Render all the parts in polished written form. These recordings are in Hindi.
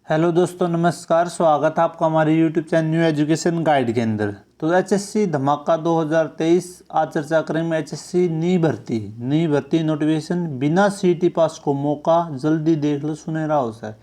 हेलो दोस्तों, नमस्कार। स्वागत है आपका हमारे YouTube channel new education guide के अंदर। तो एचएससी धमाका 2023 आज चर्चा करेंगे। एचएससी नई भर्ती नोटिफिकेशन, बिना सीईटी पास को मौका, जल्दी देख लो सुनहरा अवसर।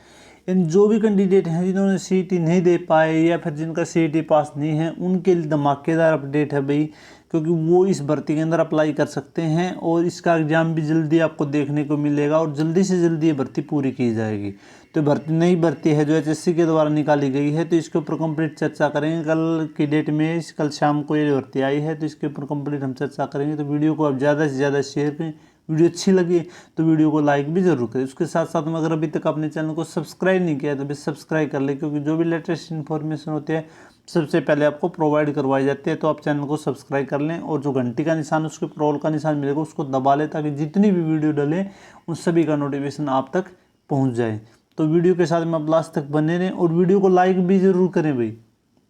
इन जो भी कैंडिडेट हैं जिन्होंने सीईटी नहीं दे पाए या फिर जिनका सीईटी पास नहीं है, उनके लिए धमाकेदार अपडेट है भाई, क्योंकि वो इस भर्ती के अंदर अप्लाई कर सकते हैं और इसका एग्जाम भी जल्दी आपको देखने को मिलेगा और जल्दी से जल्दी ये भर्ती पूरी की जाएगी। तो नई भर्ती है जो एचएससी के द्वारा निकाली गई है, तो इसके ऊपर कंप्लीट चर्चा करेंगे। कल की डेट में, कल शाम को ये भर्ती आई है, तो इसके ऊपर कंप्लीट हम चर्चा करेंगे। तो वीडियो को आप ज़्यादा से ज़्यादा शेयर करें। वीडियो अच्छी लगी तो वीडियो को लाइक भी जरूर करें। उसके साथ साथ में अगर अभी तक अपने चैनल को सब्सक्राइब नहीं किया तो भी सब्सक्राइब कर ले, क्योंकि जो भी लेटेस्ट इन्फॉर्मेशन होती है सबसे पहले आपको प्रोवाइड करवाई जाती है। तो आप चैनल को सब्सक्राइब कर लें और जो घंटी का निशान, उसके प्रोल का निशान मिलेगा, उसको दबा लें, ताकि जितनी भी वीडियो डलें उन सभी का नोटिफिकेशन आप तक पहुँच जाए। तो वीडियो के साथ में आप लास्ट तक बने रहें और वीडियो को लाइक भी ज़रूर करें भाई।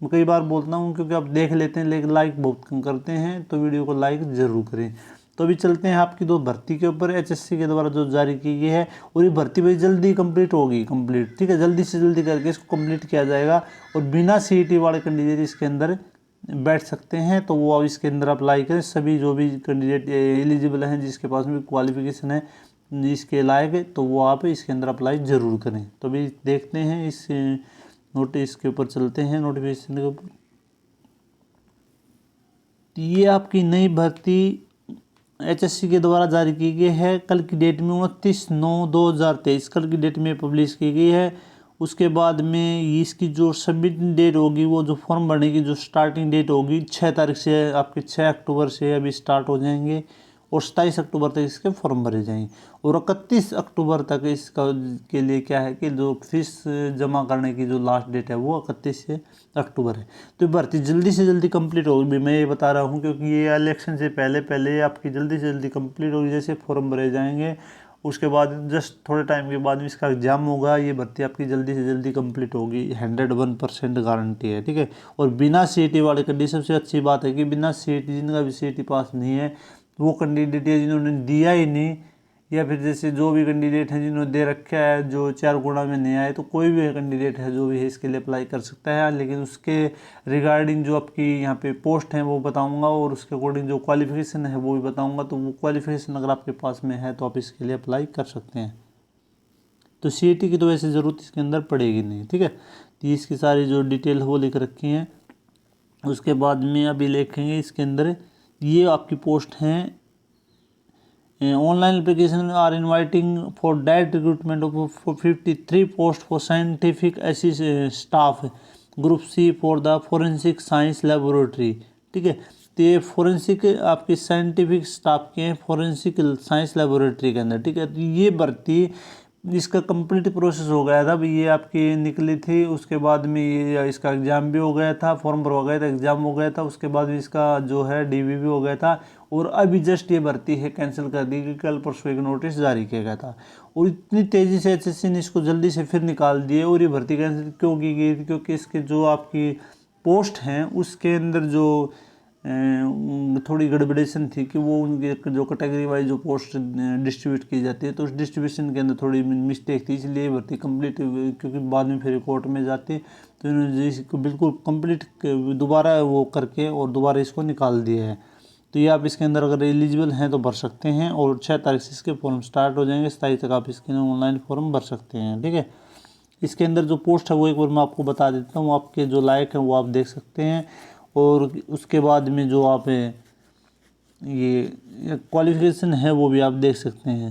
मैं कई बार बोलता हूँ क्योंकि आप देख लेते हैं लेकिन लाइक बहुत कम करते हैं, तो वीडियो को लाइक ज़रूर करें। तो अभी चलते हैं आपकी दो भर्ती के ऊपर, एचएससी के द्वारा जो जारी की गई है। और ये भर्ती भाई जल्दी कंप्लीट होगी, ठीक है, जल्दी से जल्दी करके इसको कंप्लीट किया जाएगा। और बिना सीईटी वाले कैंडिडेट इसके अंदर बैठ सकते हैं, तो वो अब इसके अंदर अप्लाई करें। सभी जो भी कैंडिडेट एलिजिबल हैं, जिसके पास में क्वालिफिकेशन है इसके लायक है, तो वो आप इसके अंदर अप्लाई ज़रूर करें। तो अभी देखते हैं इस नोटिस के ऊपर, चलते हैं नोटिफिकेशन के ऊपर। ये आपकी नई भर्ती एचएससी के द्वारा जारी की गई है। कल की डेट में 29/9/2023 कल की डेट में पब्लिश की गई है। उसके बाद में इसकी जो सबमिट डेट होगी, वो जो फॉर्म भरने की जो स्टार्टिंग डेट होगी 6 तारीख से, आपके 6 अक्टूबर से अभी स्टार्ट हो जाएंगे और 27 अक्टूबर तक इसके फॉर्म भरे जाएंगे। और 31 अक्टूबर तक इसका के लिए क्या है कि जो फीस जमा करने की जो लास्ट डेट है वो 31 अक्टूबर है। तो भर्ती जल्दी से जल्दी कंप्लीट होगी, मैं ये बता रहा हूँ, क्योंकि ये इलेक्शन से पहले पहले आपकी जल्दी से जल्दी कंप्लीट होगी। जैसे फॉर्म भरे जाएंगे उसके बाद जस्ट थोड़े टाइम के बाद इसका एग्जाम होगा, ये भर्ती आपकी जल्दी से जल्दी कंप्लीट होगी। 101% गारंटी है, ठीक है। और बिना सीईटी वाले कैंडिडेट, सबसे अच्छी बात है कि बिना सीईटी, जिनका भी सीईटी पास नहीं है वो कैंडिडेट है जिन्होंने दिया ही नहीं, या फिर जैसे जो भी कैंडिडेट हैं जिन्होंने दे रखा है, जो 4 गुणा में नहीं आए, तो कोई भी कैंडिडेट है जो भी है इसके लिए अप्लाई कर सकता है। लेकिन उसके रिगार्डिंग जो आपकी यहाँ पे पोस्ट हैं वो बताऊंगा, और उसके अकॉर्डिंग जो क्वालिफिकेशन है वो भी बताऊंगा। तो वो क्वालिफिकेशन अगर आपके पास में है तो आप इसके लिए अप्लाई कर सकते हैं। तो सीईटी की तो वैसे ज़रूरत इसके अंदर पड़ेगी नहीं, ठीक है। तो इसकी सारी जो डिटेल है वो लिख रखी हैं। उसके बाद में अभी लिखेंगे इसके अंदर, ये आपकी पोस्ट हैं। Online application are inviting for direct recruitment of 53 post for scientific assistant staff, group C for the forensic science laboratory, ठीक है। तो ये फोरेंसिक आपकी साइंटिफिक स्टाफ के हैं, फोरेंसिक साइंस लेबोरेटरी के अंदर, ठीक है। तो ये भर्ती, इसका कंप्लीट प्रोसेस हो गया था, ये आपकी निकली थी। उसके बाद में ये इसका एग्ज़ाम भी हो गया था, फॉर्म भरवा गया था, एग्ज़ाम हो गया था। उसके बाद इसका जो है डीवी भी हो गया था। और अभी जस्ट ये भर्ती है कैंसिल कर दी गई, कल परसों एक नोटिस जारी किया गया था। और इतनी तेज़ी से एचएससी ने इसको जल्दी से फिर निकाल दिए। और ये भर्ती कैंसिल क्यों की गई थी? क्योंकि इसके जो आपकी पोस्ट हैं उसके अंदर जो थोड़ी गड़बड़ेशन थी कि वो उनके जो कैटेगरी वाइज जो पोस्ट डिस्ट्रीब्यूट की जाती है, तो उस डिस्ट्रीब्यूशन के अंदर थोड़ी मिस्टेक थी, इसलिए भर्ती कंप्लीट, क्योंकि बाद में फिर कोर्ट में जाती, तो इन्होंने इसको बिल्कुल कंप्लीट दोबारा वो करके और दोबारा इसको निकाल दिया है। तो ये आप इसके अंदर अगर एलिजिबल हैं तो भर सकते हैं। और 6 तारीख से इसके फॉर्म स्टार्ट हो जाएंगे, 27 तक आप इसके ऑनलाइन फॉर्म भर सकते हैं, ठीक है। इसके अंदर जो पोस्ट है वो एक बार मैं आपको बता देता हूँ, आपके जो लायक हैं वो आप देख सकते हैं। और उसके बाद में जो आप ये क्वालिफिकेशन है वो भी आप देख सकते हैं।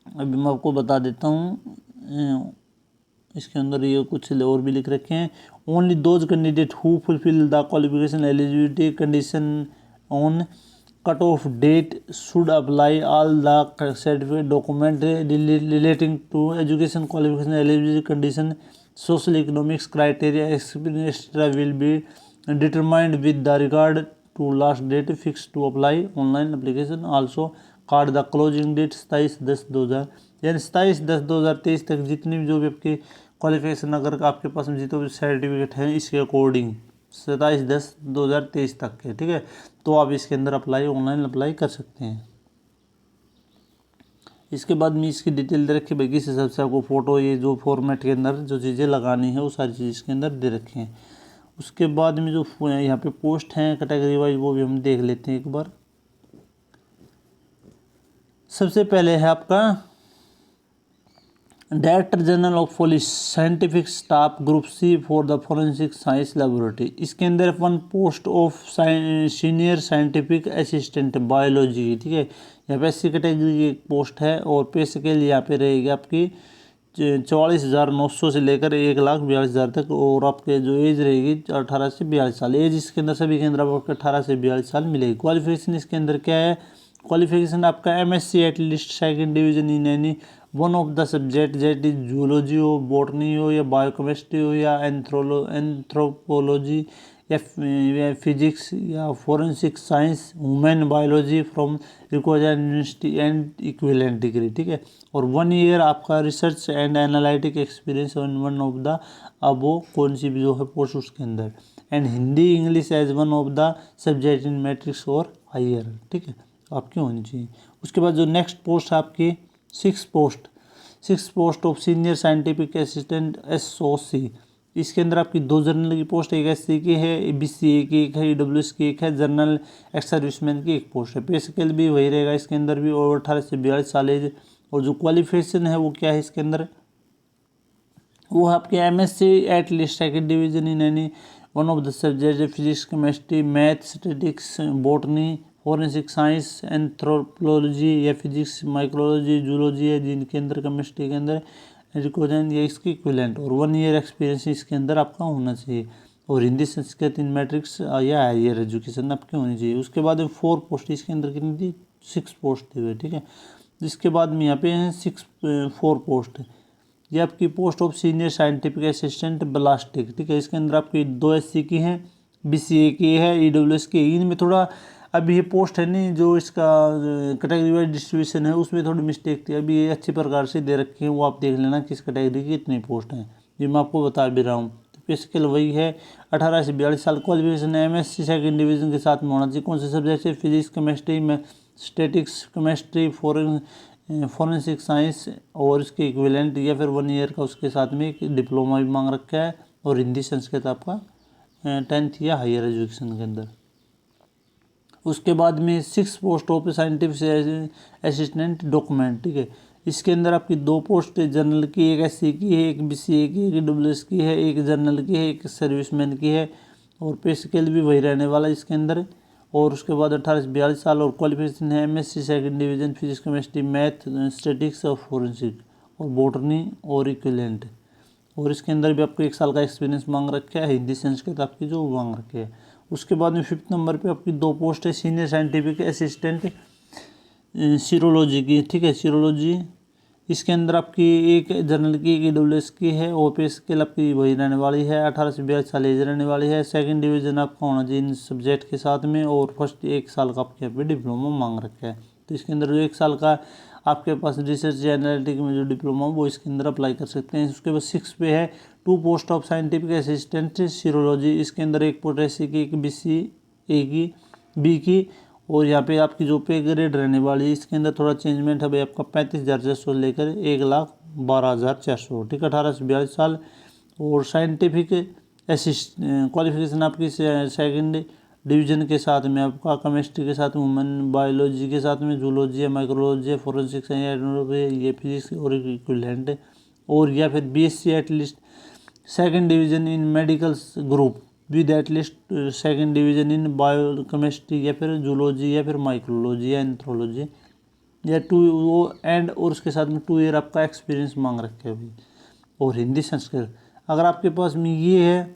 अभी मैं आपको बता देता हूँ। इसके अंदर ये कुछ और भी लिख रखे हैं। Only those candidate who fulfil the qualification eligibility condition on cut off date should apply all the certificate document relating to education qualification eligibility condition social economics criteria experience will be determined with the regard to last date fixed to apply online application also card the closing date 27/10/2000, यानी 27/10/2023 तक जितनी भी जो भी आपकी क्वालिफिकेशन, अगर आपके पास में जितने भी सर्टिफिकेट हैं इसके अकॉर्डिंग 27/10/2023 तक के, ठीक है। तो आप इसके अंदर ऑनलाइन अप्लाई कर सकते हैं। इसके बाद में इसकी डिटेल दे रखी है भाई, किस हिसाब से आपको फ़ोटो ये जो फॉर्मेट के अंदर जो चीज़ें लगानी है वो सारी चीज़ इसके अंदर दे रखी हैं। उसके बाद में जो यहाँ पे पोस्ट हैं कैटेगरी वाइज वो भी हम देख लेते हैं एक बार। सबसे पहले है आपका director general of police scientific staff group C for the forensic science laboratory. इसके अंदर one post of senior scientific assistant biology, ठीक है, यहाँ पे एससी कैटेगरी की एक पोस्ट है और पे स्केल यहाँ पे रहेगी आपकी 44,900 से लेकर 1,42,000 तक, और आपके जो एज रहेगी 18 से 42 साल। एज इसके अंदर सभी के अंदर आपको 18 से 42 साल मिलेगी। क्वालिफिकेशन इसके अंदर क्या है, क्वालिफिकेशन आपका MSc at least second division in any one of the subject that is zoology हो, बॉटनी हो या बायोकेमिस्ट्री हो या एंथ्रोपोलॉजी या फिजिक्स या forensic science, human biology from record university and equivalent degree, ठीक है, और 1 ईयर आपका research and analytic experience on one of the above कौन सी भी जो है पोस्ट उसके अंदर, and Hindi English as one of the subject in matrix और हायर, ठीक है, आपकी होनी चाहिए। उसके बाद जो नेक्स्ट पोस्ट है आपकी 6 post of senior scientific assistant SOC। इसके अंदर आपकी 2 जनरल की पोस्ट, एक SC की है, BCA की एक है, EWS की एक है, जनरल एक्स सर्विसमैन की एक पोस्ट है। पे स्केल भी वही रहेगा इसके अंदर भी, और 18 से 42 साल एज। और जो क्वालिफिकेशन है वो क्या है इसके अंदर, वो आपके MSc at least second division in any one of the subject physics chemistry math statics botany forensic science anthropology या फिजिक्स माइक्रोलॉजी जूलॉजी है जिनके अंदर केमिस्ट्री के अंदर रिकॉर्डन या इसकी इक्विवेलेंट, और 1 ईयर एक्सपीरियंस इसके अंदर आपका होना चाहिए, और हिंदी संस्कृत इन मैट्रिक्स या हायर एजुकेशन आपकी होनी चाहिए। उसके बाद 4 पोस्ट इसके अंदर कितनी थी, 6 पोस्ट थी हुए, ठीक है। इसके बाद में यहाँ पे हैं 4 पोस्ट, ये आपकी post of senior scientific assistant ballistic, ठीक है। इसके अंदर आपकी 2 SC की हैं, BCA की है, EWS की। इनमें थोड़ा अभी ये पोस्ट है नहीं, जो इसका कैटेगरी वाइज डिस्ट्रीब्यूशन है उसमें थोड़ी मिस्टेक थी, अभी ये अच्छी प्रकार से दे रखी है, वो आप देख लेना किस कैटेगरी की कितनी पोस्ट हैं, ये मैं आपको बता भी रहा हूँ। तो पे स्केल वही है 18 से 42 साल। क्वालिफिकेशन MSc सेकंड डिवीजन के साथ में होना चाहिए। कौन से सब्जेक्ट है, फिजिक्स केमिस्ट्री में स्टैटिक्स केमिस्ट्री फोरेंसिक साइंस और इसके इक्विवेलेंट, या फिर 1 ईयर का उसके साथ में एक डिप्लोमा भी मांग रखा है, और हिंदी संस्कृत आपका 10th या हायर एजुकेशन के अंदर। उसके बाद में 6 post of scientific assistant document, ठीक है। इसके अंदर आपकी 2 पोस्ट जनरल की, एक SC की है, एक BCA की, एक EWS की है, एक जनरल की है, एक सर्विसमैन की है, और पे स्केल भी वही रहने वाला है इसके अंदर। और उसके बाद 18 से 42 साल, और क्वालिफिकेशन है MSc second division physics chemistry math statics और फोरेंसिक और बॉटनी और इक्विवेलेंट, और इसके अंदर भी आपको 1 साल का एक्सपीरियंस मांग रखा है, हिंदी संस्कृत आपकी जो मांग रखी है। उसके बाद में 5th नंबर पे आपकी 2 पोस्ट है सीनियर साइंटिफिक असिस्टेंट सीरोलॉजी की, ठीक है, सीरोलॉजी। इसके अंदर आपकी एक जनरल की, एक EWS की है, और पे स्केल आपकी वही रहने वाली है, 18 से 42 साल एज रहने वाली है। सेकंड डिवीजन आपका होना चाहिए इन सब्जेक्ट के साथ में, और फर्स्ट 1 साल का आपके यहाँ पे डिप्लोमा मांग रखा है। तो इसके अंदर जो 1 साल का आपके पास रिसर्च या एनालिटिक में जो डिप्लोमा वो इसके अंदर अप्लाई कर सकते हैं। उसके बाद 6 पे है 2 post of scientific assistant serology. इसके अंदर एक पोस्ट SC की, एक BCA की, B की, और यहाँ पे आपकी जो पे ग्रेड रहने वाली है इसके अंदर थोड़ा चेंजमेंट है भाई, आपका 35,400 लेकर 1,12,400, ठीक है, 18 से 42 साल। और साइंटिफिक क्वालिफिकेशन आपकी सेकंड डिवीजन के साथ में आपका केमिस्ट्री के साथ ह्यूमन बायोलॉजी के साथ में जूलॉजी है, माइक्रोलॉजी है, फोरेंसिक साइंस ये फिजिक्स और इक्विवेलेंट, और या फिर BSc at least second division in medical group with at least second division in bio chemistry या फिर जूलॉजी या फिर माइक्रोलॉजी या एंथ्रोलॉजी या 2 वो एंड, और उसके साथ में 2 ईयर आपका एक्सपीरियंस मांग रखे हैं भाई, और हिंदी संस्कृत। अगर आपके पास में ये है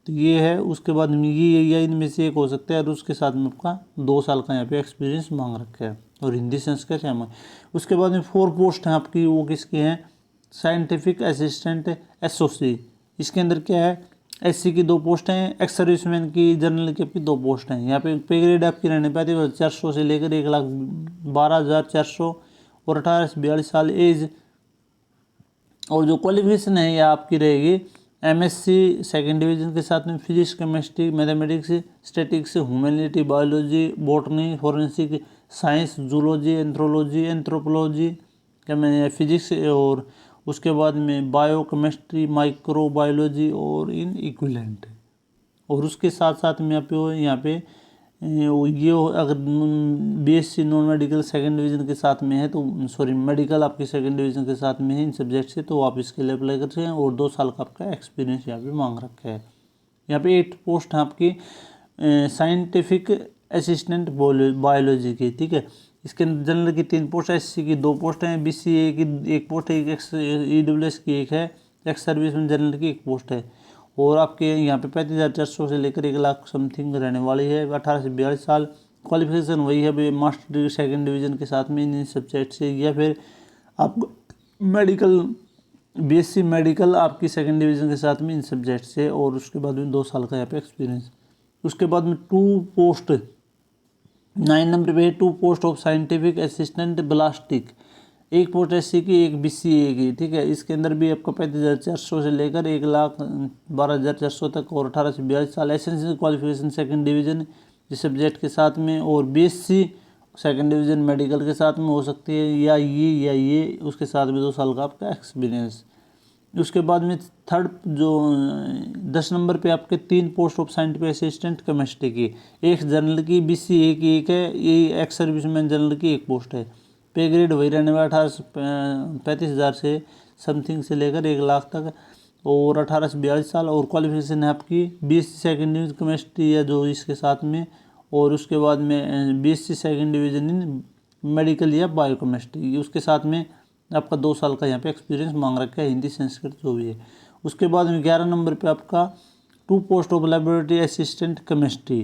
तो ये है, उसके बाद में ये या इनमें से एक हो सकता है, और उसके साथ में आपका 2 साल का यहाँ पे एक्सपीरियंस मांग रखा है, और हिंदी संस्कृत है हमें। उसके बाद में 4 पोस्ट हैं आपकी, वो किसकी हैं, साइंटिफिक असिस्टेंट SOC। इसके अंदर क्या है, SC की 2 पोस्ट हैं, एक्स सर्विसमैन की, जनरल की आपकी 2 पोस्ट हैं। यहाँ पे पे ग्रेड आपकी रहने पाती है 400 से लेकर 1,12,400, और 18 से 42 साल एज। और जो क्वालिफिकेशन है ये आपकी रहेगी MSc सेकंड डिवीजन के साथ में physics chemistry mathematics statics humanity biology botany forensic science zoology anthrology anthropology physics, और उसके बाद में बायो केमिस्ट्री, माइक्रो बायोलॉजी और इन इक्विवेलेंट। और उसके साथ साथ में आप यहाँ पे ये अगर BSc non medical second division के साथ में है तो सॉरी मेडिकल आपकी सेकंड डिवीज़न के साथ में है इन सब्जेक्ट से, तो आप इसके लिए अप्लाई कर सकते हैं। और 2 साल का आपका एक्सपीरियंस यहाँ पे मांग रखा है। यहाँ पे 8 पोस्ट है आपकी साइंटिफिक असिस्टेंट बायोलॉजी की, ठीक है। इसके अंदर जनरल की 3 पोस्ट है, एससी की 2 पोस्ट हैं, बीसीए की 1 पोस्ट है, एक ईडब्ल्यूएस की 1 है, एक्स सर्विस में जनरल की 1 पोस्ट है। और आपके यहाँ पे 35,400 से लेकर 1 लाख समथिंग रहने वाली है। 18 से 42 साल। क्वालिफिकेशन वही है मास्टर डिग्री सेकंड डिवीज़न के साथ में इन सब्जेक्ट से, या फिर आपको मेडिकल बीएससी मेडिकल आपकी सेकंड डिवीज़न के साथ में इन सब्जेक्ट से, और उसके बाद में 2 साल का यहाँ पे एक्सपीरियंस। उसके बाद में 2 पोस्ट 9 नंबर पे 2 post of scientific assistant ballistic, 1 post SC की, 1 बीसीए की, ठीक है। इसके अंदर भी आपका 35,400 से लेकर 1,12,400 तक, और 18 से 42 साल। एसेंशियल क्वालिफिकेशन सेकंड डिवीज़न इस सब्जेक्ट के साथ में, और बीएससी सेकंड डिवीज़न मेडिकल के साथ में हो सकती है, या ये उसके साथ में 2 साल का आपका एक्सपीरियंस। उसके बाद में थर्ड जो 10 नंबर पे आपके 3 post of scientific assistant chemistry की, 1 जनरल की, बीसीए की 1 है, ये एक्स सर्विसमैन जनरल की 1 पोस्ट है। पे ग्रेड वही रहने वाला 35,000 से समथिंग से लेकर 1 लाख तक, और 18 से 42 साल। और क्वालिफिकेशन है आपकी बीएससी सेकंड डिवीजन केमिस्ट्री या जो इसके साथ में, और उसके बाद में बीएससी सेकंड डिवीजन इन मेडिकल या बायो केमिस्ट्री, उसके साथ में आपका 2 साल का यहाँ पे एक्सपीरियंस मांग रखा है, हिंदी संस्कृत जो भी है। उसके बाद में 11 नंबर पे आपका 2 post of laboratory assistant chemistry,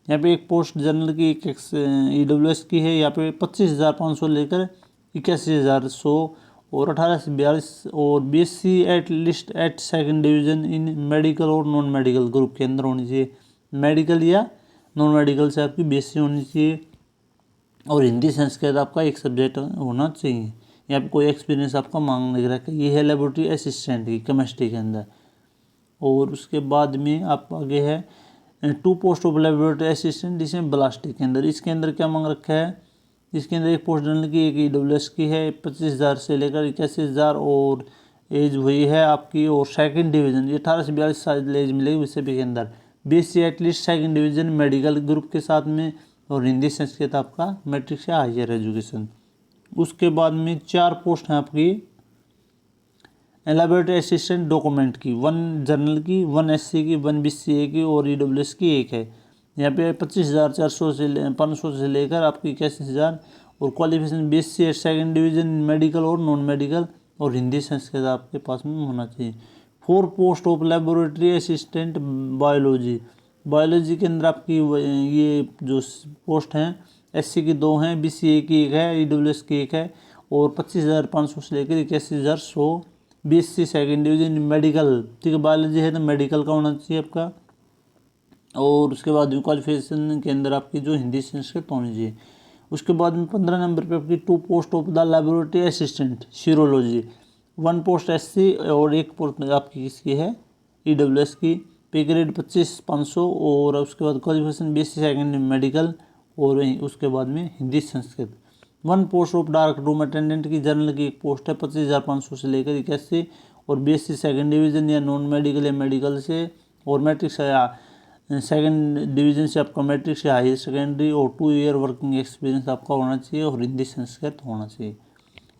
यहाँ पे 1 पोस्ट जनरल की, 1 ईडब्ल्यूएस की है। यहाँ पे 25,500 लेकर 81,100, और 18 से 42, और BSc at list at second division in medical और नॉन मेडिकल ग्रुप के अंदर होनी चाहिए। मेडिकल या नॉन मेडिकल से आपकी बीएससी होनी चाहिए, और हिंदी संस्कृत आपका एक सब्जेक्ट होना चाहिए। यहाँ पे कोई एक्सपीरियंस आपका मांग नहीं रखा। ये है लेबोरेटरी असिस्टेंट की केमिस्ट्री के अंदर। और उसके बाद में आप आगे है 2 पोस्ट ऑफ लेबोरेटरी असिस्टेंट जिसमें ब्लास्टिक के अंदर, इसके अंदर क्या मांग रखा है, इसके अंदर 1 पोस्ट जनरल की, 1 ईडब्ल्यूएस की है, 25,000 से लेकर 81,000, और एज वही है आपकी। और सेकंड डिवीज़न ये 18 से 42 साल एज मिलेगी विषय के अंदर। BSc at least second division medical group के साथ में, और हिंदी संस्कृत आपका मैट्रिक से हायर एजुकेशन। उसके बाद में 4 पोस्ट हैं आपकी लेबोरेटरी असिस्टेंट डॉक्यूमेंट की, 1 जनरल की, 1 एससी की, 1 बीसीए की, और ईडब्ल्यूएस की 1 है। यहाँ पे 25,400 से 500 से लेकर आपकी 81,000, और qualification BSc second division medical और नॉन मेडिकल, और हिंदी संस्कृत आपके पास में होना चाहिए। 4 post of laboratory assistant biology, biology के अंदर आपकी ये जो पोस्ट हैं, एससी की 2 हैं, बीसीए की 1 है, ईडब्ल्यूएस की 1 है, और 25,500 से लेकर 81,100। बीएससी सेकंड डिवीजन मेडिकल, ठीक है, बायोलॉजी है तो मेडिकल का होना चाहिए आपका। और उसके बाद क्वालिफिकेशन के अंदर आपकी जो हिंदी संस्कृत होनी चाहिए। उसके बाद में 15 नंबर पे आपकी 2 post of the laboratory assistant serology, 1 post SC, और 1 पोस्ट आपकी किसकी है, ईडब्ल्यूएस की। पे ग्रेड 25,500, और उसके बाद क्वालिफिकेशन बीएससी सेकंड मेडिकल, और उसके बाद में Hindi Sanskrit. 1 post of dark room attendant की, जनरल की 1 पोस्ट है, 25,500 से लेकर 81, और बीएससी सेकंड डिवीजन या नॉन मेडिकल या मेडिकल से, और मैट्रिक से सेकंड डिवीजन से आपका मैट्रिक से हायर सेकेंडरी, और 2 ईयर वर्किंग एक्सपीरियंस आपका होना चाहिए, और हिंदी संस्कृत होना चाहिए।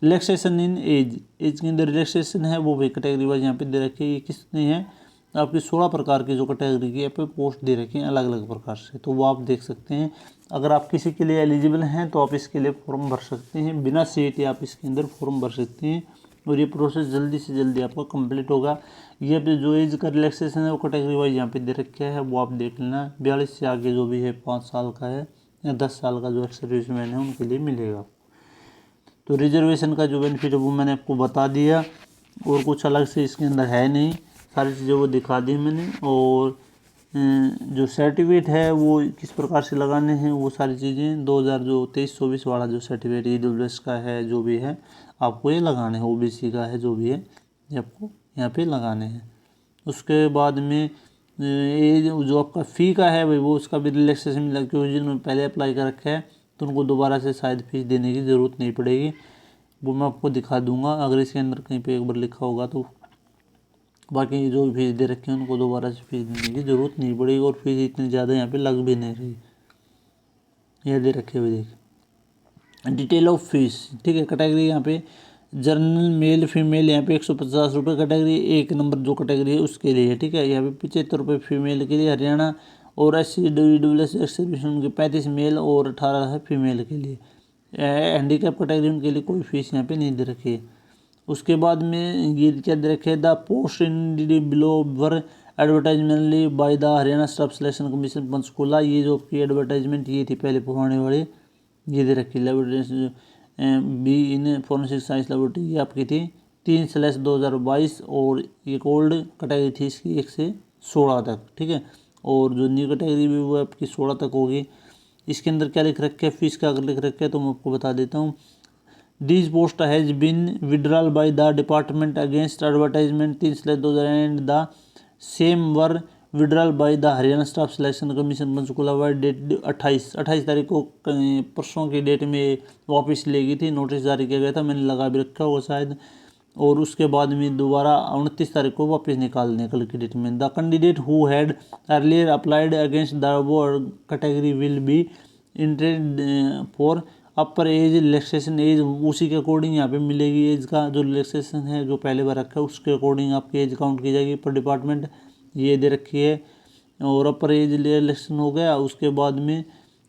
रिलैक्सेशन इन एज, एज के अंदर रिलैक्सेशन है वो भी कैटेगरी वाइज यहाँ पे दे रखी है। ये कितनी है आपकी 16 प्रकार की जो कैटेगरी की पे पोस्ट दे रखी हैं अलग अलग प्रकार से, तो वो आप देख सकते हैं। अगर आप किसी के लिए एलिजिबल हैं तो आप इसके लिए फॉर्म भर सकते हैं, बिना सीट आप इसके अंदर फॉर्म भर सकते हैं, और ये प्रोसेस जल्दी से जल्दी आपका कंप्लीट होगा। ये पे जो एज का रिलैक्सेशन है वो कैटेगरी वाइज यहाँ पे दे रखा है, वो आप देख लेना। 42 से आगे जो भी है 5 साल का है या 10 साल का जो एक्स-सर्विसमैन है उनके लिए मिलेगा। तो रिजर्वेशन का जो बेनिफिट है वो मैंने आपको बता दिया, और कुछ अलग से इसके अंदर है नहीं, सारी चीज़ें वो दिखा दी मैंने। और जो सर्टिफिकेट है वो किस प्रकार से लगाने हैं वो सारी चीज़ें 2023-24 वाला जो सर्टिफिकेट ईडब्ल्यूएस का है जो भी है आपको ये लगाने हैं, ओबीसी का है जो भी है ये आपको यहाँ पे लगाने हैं। उसके बाद में ये जो आपका फ़ी का है भाई वो उसका भी रिलैक्सेशन मिला, क्योंकि जिन्होंने पहले अप्लाई कर रखा है तो उनको दोबारा से शायद फीस देने की ज़रूरत नहीं पड़ेगी। वो मैं आपको दिखा दूंगा अगर इसके अंदर कहीं पे एक बार लिखा होगा तो। बाकी जो फीस दे रखे हैं उनको दोबारा से फीस देने की ज़रूरत नहीं पड़ेगी और फीस इतनी ज़्यादा यहाँ पे लग भी नहीं रही। यह दे रखे हुए देख डिटेल ऑफ फीस, ठीक है। कैटेगरी यहाँ पे जनरल मेल फीमेल यहाँ पे 150 रुपये कैटेगरी, एक नंबर जो कैटेगरी है उसके लिए, ठीक है। यहाँ पे 75 रुपये फीमेल के लिए हरियाणा, और SC/WS एक्सर्विशन के 35 मेल और 18 है फीमेल के लिए। हैंडीकैप कैटेगरी उनके लिए कोई फीस यहाँ पे नहीं दे रखी है। उसके बाद में ये क्या दे रखे है, the post in below were advertisement by the Haryana staff selection commission Panchkula. ये जो आपकी एडवर्टाइजमेंट ये थी पहले पुराने वाले, ये दे रखी laboratory be in forensic science laboratory, ये आपकी थी 3/2022 और एक ओल्ड कैटेगरी थी इसकी 1 से 16 तक, ठीक है। और जो न्यू कैटेगरी भी वो आपकी 16 तक होगी। इसके अंदर क्या लिख रखे है, फीस का अगर लिख रखे है तो मैं आपको बता देता हूँ। This post has been withdrawal by the department against advertisement 3/2000 and the same were withdrawal by the Haryana staff selection commission Panchkula by date 28 तारीख को परसों की डेट में वापस लेगी थी, नोटिस जारी किया गया था, मैंने लगा भी रखा होगा शायद। और उसके बाद में दोबारा 29 तारीख को वापस निकाल दें कल की डेट में। The candidate who had earlier applied against the above category will be entered for upper age relaxation age, उसी के अकॉर्डिंग यहाँ पे मिलेगी एज का जो रिलैक्सेशन है जो पहले बार रखा है उसके अकॉर्डिंग आपकी एज काउंट की जाएगी पर डिपार्टमेंट, ये दे रखी है। और अपर एज रिलैक्सेशन हो गया। उसके बाद में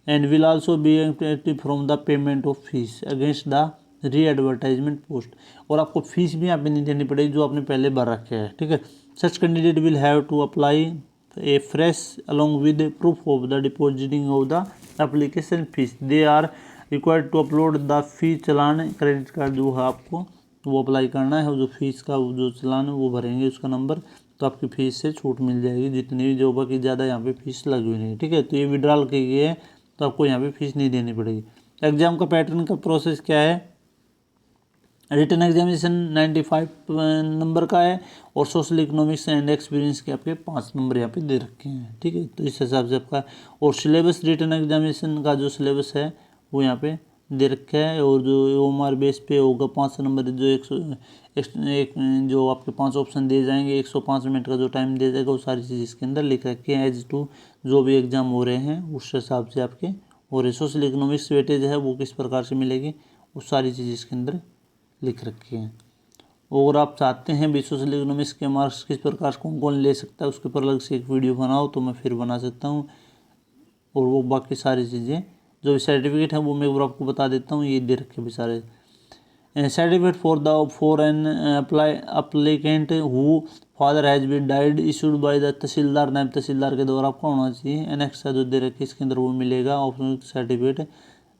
and will also be active from the payment of fees against the री एडवर्टाइजमेंट पोस्ट, और आपको फीस भी यहाँ पे नहीं देनी पड़ेगी जो आपने पहले भर रखे है, ठीक है। Such candidate will have to apply a fresh along with proof of the depositing of the application fees. They are required to upload the fee challan, credit card जो है आपको वो अप्लाई करना है, जो फीस का जो चलान है वो भरेंगे उसका नंबर, तो आपकी फ़ीस से छूट मिल जाएगी जितनी भी जो बाकी ज़्यादा यहाँ पे फीस लगी हुई नहीं, ठीक है। तो ये विड्रॉल की गई है तो आपको यहाँ पे फीस नहीं देनी पड़ेगी। एग्जाम का पैटर्न का प्रोसेस क्या है, रिटन एग्जामिनेशन 95 नंबर का है और सोशल इकोनॉमिक्स एंड एक्सपीरियंस के आपके 5 नंबर यहाँ पे दे रखे हैं, ठीक है। तो इस हिसाब से आपका और सिलेबस रिटन एग्जामिनेशन का जो सिलेबस है वो यहाँ पे दे रखा है, और जो OMR बेस पे होगा 5 नंबर जो एक जो आपके 5 ऑप्शन दिए जाएंगे 105 मिनट का जो टाइम दिया जाएगा वो सारी चीज़ इसके अंदर लिख रखी है एज टू जो भी एग्जाम हो रहे हैं उस हिसाब से आपके। और सोशल इकोनॉमिक्स वेटेज है वो किस प्रकार से मिलेगी वो सारी चीज़ इसके अंदर लिख रखी है। और आप चाहते हैं भी सोशल इकोनॉमिक्स के मार्क्स किस प्रकार से कौन कौन ले सकता है उसके ऊपर अलग से एक वीडियो बनाओ तो मैं फिर बना सकता हूँ। और वो बाकी सारी चीज़ें जो सर्टिफिकेट है वो मैं एक बार आपको बता देता हूँ, ये दे रखे भी सारे certificate for an applicant who father has been died issued by the tehsildar, नायब तहसीलदार के द्वारा आपका होना चाहिए। एनेक्स जो दे रखे इसके अंदर वो मिलेगा ऑप्शनल सर्टिफिकेट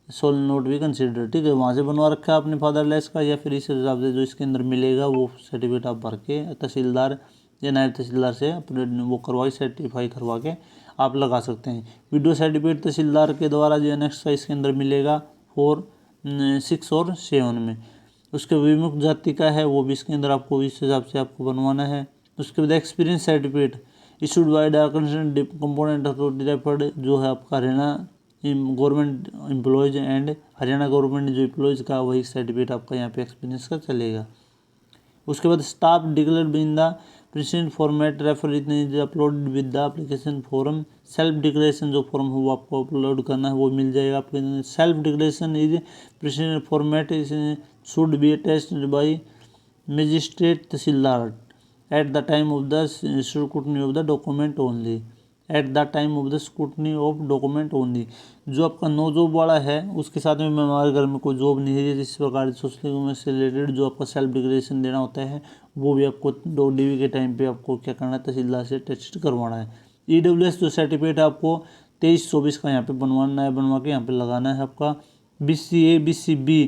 सोल नोट भी कंसिडर, ठीक है। वहाँ से बनवा रखा है अपने फादरलेस का या फिर इस हिसाब से जो इसके अंदर मिलेगा वो सर्टिफिकेट आप भर के तहसीलदार या नायब तहसीलदार से अपने वो करवा के सर्टिफाई करवा के आप लगा सकते हैं। वीडियो सर्टिफिकेट तहसीलदार के द्वारा जो नेक्स्ट का इसके अंदर मिलेगा 4, 6 और 7 में। उसके विमुक्त जाति का है वो भी इसके अंदर आपको इस हिसाब से आपको बनवाना है। उसके बाद experience certificate issued by the component authority जो है आपका Haryana government employees and Haryana government जो एम्प्लॉयज़ का वही सर्टिफिकेट आपका यहाँ पे एक्सपीरियंस का चलेगा। उसके बाद staff declared in the printed format refer is upload with the application form. Self declaration जो फॉर्म है वो आपको अपलोड करना है वो मिल जाएगा आपके। Self declaration is printed format should be attached bye magistrate tehsildar at the time of the scrutiny of the document only, at the time of the scrutiny of document only. जो आपका नो जॉब वाला है उसके साथ में हमारे घर में कोई जॉब नहीं है जिस प्रकार सोशल से रिलेटेड जो आपका सेल्फ डिक्लेरेशन देना होता है वो भी आपको DV के टाइम पे आपको क्या करना है तहसीलदार से टेस्ट करवाना है। EWS जो सर्टिफिकेट है आपको 23-24 का यहाँ पे बनवाना है, बनवा के यहाँ पे लगाना है आपका। BCA BCB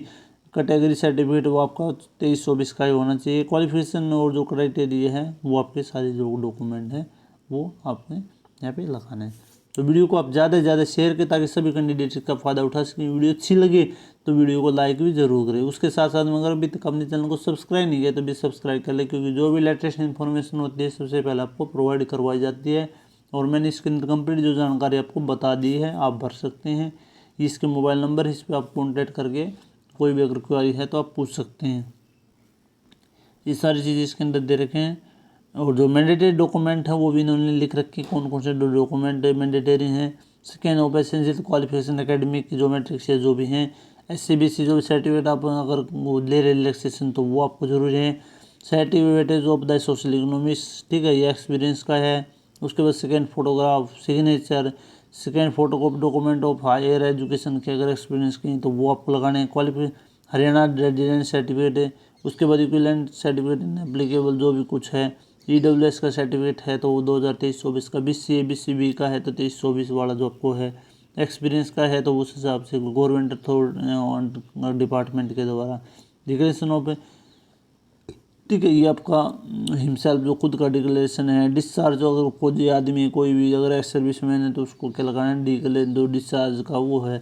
कैटेगरी सर्टिफिकेट वो आपका 23-24 का ही होना चाहिए। क्वालिफिकेशन और जो क्राइटेरिया है वो आपके सारे जो डॉक्यूमेंट हैं वो आपने यहाँ पे लगाना है। तो वीडियो को आप ज़्यादा से ज़्यादा शेयर करें ताकि सभी कैंडिडेट का फ़ायदा उठा सकें। वीडियो अच्छी लगे तो वीडियो को लाइक भी जरूर करें। उसके साथ साथ में अगर अभी तक अपने चैनल को सब्सक्राइब नहीं किया तो भी सब्सक्राइब कर ले, क्योंकि जो भी लेटेस्ट इन्फॉर्मेशन होती है सबसे पहले आपको प्रोवाइड करवाई जाती है। और मैंने इसके अंदर कंप्लीट जो जानकारी आपको बता दी है आप भर सकते हैं। इसके मोबाइल नंबर इस पर आप कॉन्टैक्ट करके कोई भी अगर क्वेरी है तो आप पूछ सकते हैं। ये सारी चीज़ें इसके अंदर दे रखे हैं। और जो मैंडेटरी डॉक्यूमेंट है वो भी इन्होंने लिख रखे हैं, कौन कौन से डॉक्यूमेंट मैंडेटरी हैं। Second of essential qualification academic जो मैट्रिक्स है जो भी हैं, SCBC जो भी सर्टिफिकेट आप अगर वो ले रहे रिलैक्सेशन तो वो आपको जरूरी है। Certificate of the social economics, ठीक है, ये एक्सपीरियंस का है। उसके बाद second photograph, signature, second photocopy document of higher education के अगर एक्सपीरियंस की तो वो आपको लगाने हैं। क्वालिफिक हरियाणा रेजिडेंट सर्टिफिकेट है। उसके बाद इक्विवेलेंट सर्टिफिकेट एप्लीकेबल जो भी कुछ है। EWS का सर्टिफिकेट है तो वो 2023-24 का, BCA BCB का है तो 23-24 वाला जो आपको है। एक्सपीरियंस का है तो उस हिसाब से गवर्नमेंट डिपार्टमेंट के द्वारा डिक्लेरेशन ऑफ, ठीक है, ये आपका हिमसेल्फ जो खुद का डिक्लेरेशन है। डिस्चार्ज अगर फौजी आदमी कोई भी अगर एक्स सर्विस मैन है तो उसको क्या लगाना है, डिक्लेयर जो डिस्चार्ज का वो है।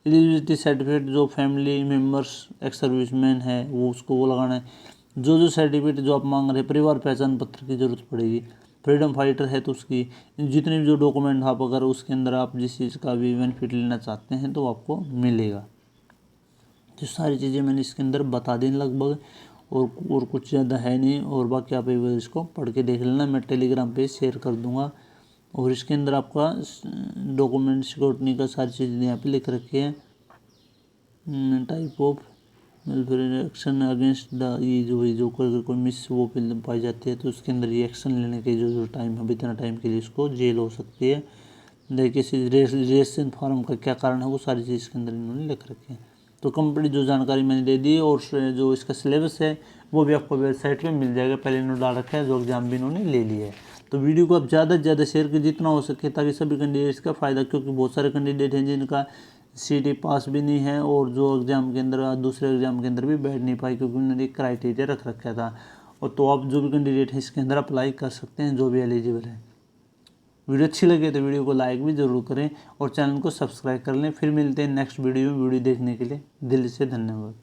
एलिजिबिलिटी सर्टिफिकेट जो family members ex service man है वो उसको वो लगाना है। जो सर्टिफिकेट जो आप मांग रहे हैं, परिवार पहचान पत्र की जरूरत पड़ेगी। फ्रीडम फाइटर है तो उसकी जितने भी जो डॉक्यूमेंट आप अगर उसके अंदर आप जिस चीज़ का भी बेनिफिट लेना चाहते हैं तो आपको मिलेगा। तो सारी चीज़ें मैंने इसके अंदर बता दी लगभग, और कुछ ज़्यादा है नहीं। और बाकी आप एक बार इसको पढ़ के देख लेना, मैं टेलीग्राम पे शेयर कर दूंगा। और इसके अंदर आपका डॉक्यूमेंट सिक्योरिटी का सारी चीज़ें यहाँ पे लिख रखी है। Type of welfare action against the, ये जो कोई मिस वो पाई जाती है तो उसके अंदर ये एक्शन लेने के जो टाइम है, इतना टाइम के लिए इसको जेल हो सकती है। किसी रजिस्ट्रेशन फॉर्म का क्या कारण है वो सारी चीज़ इसके अंदर इन्होंने लिख रखी है। तो कंप्लीट जो जानकारी मैंने दे दी, और जो इसका सिलेबस है वो भी आपको वेबसाइट पे मिल जाएगा, पहले इन्होंने डाल रखा है, जो एग्जाम भी इन्होंने ले लिया है। तो वीडियो को आप ज़्यादा से ज़्यादा शेयर करिए जितना हो सके, ताकि सभी कैंडिडेट्स का फ़ायदा, क्योंकि बहुत सारे कैंडिडेट हैं जिनका CT पास भी नहीं है और जो एग्ज़ाम के अंदर दूसरे एग्ज़ाम के अंदर भी बैठ नहीं पाई, क्योंकि उन्होंने एक क्राइटेरिया रख रखा था। और तो आप जो भी कैंडिडेट है इसके अंदर अप्लाई कर सकते हैं जो भी एलिजिबल है। वीडियो अच्छी लगे तो वीडियो को लाइक भी ज़रूर करें और चैनल को सब्सक्राइब कर लें। फिर मिलते हैं नेक्स्ट वीडियो में। वीडियो देखने के लिए दिल से धन्यवाद।